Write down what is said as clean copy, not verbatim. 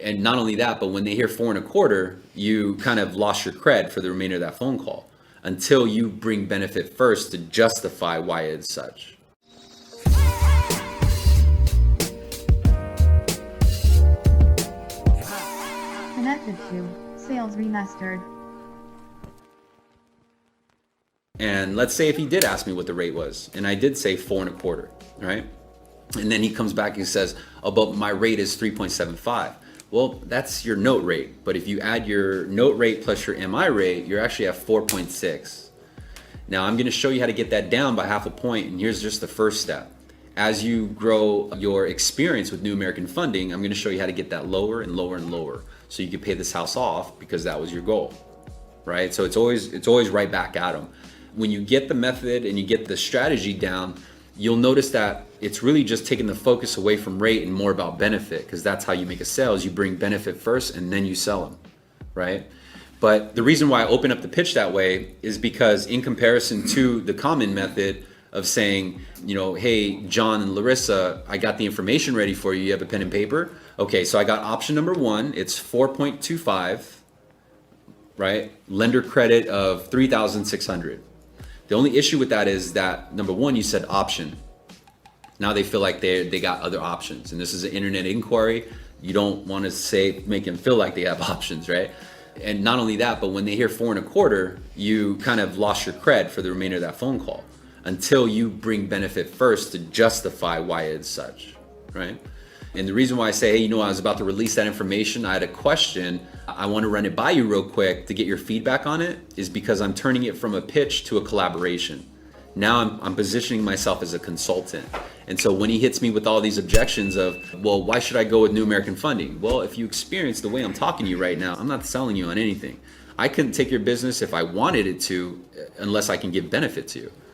And not only that, but when they hear 4.25, you kind of lost your cred for the remainder of that phone call until you bring benefit first to justify why it's such. Connected to SalesRemastered. And let's say if he did ask me what the rate was, and I did say 4.25, right? And then he comes back and says, oh, but my rate is 3.75. Well, that's your note rate. But if you add your note rate plus your MI rate, you're actually at 4.6. Now I'm gonna show you how to get that down by half a point, and here's just the first step. As you grow your experience with New American Funding, I'm gonna show you how to get that lower and lower and lower so you can pay this house off because that was your goal, right? So it's always right back at them. When you get the method and you get the strategy down, you'll notice that it's really just taking the focus away from rate and more about benefit, because that's how you make a sale, is you bring benefit first and then you sell them, right? But the reason why I open up the pitch that way is because in comparison to the common method of saying, you know, hey, John and Larissa, I got the information ready for you. You have a pen and paper? Okay, so I got option number 1. It's 4.25, right? Lender credit of 3,600. The only issue with that is that, number 1, you said option. Now they feel like they got other options. And this is an internet inquiry. You don't want to make them feel like they have options, right? And not only that, but when they hear 4.25, you kind of lost your cred for the remainder of that phone call until you bring benefit first to justify why it's such, right? And the reason why I say, hey, you know, I was about to release that information, I had a question, I want to run it by you real quick to get your feedback on it, is because I'm turning it from a pitch to a collaboration. Now I'm positioning myself as a consultant. And so when he hits me with all these objections of, well, why should I go with New American Funding? Well, if you experience the way I'm talking to you right now, I'm not selling you on anything. I couldn't take your business if I wanted it to, unless I can give benefit to you.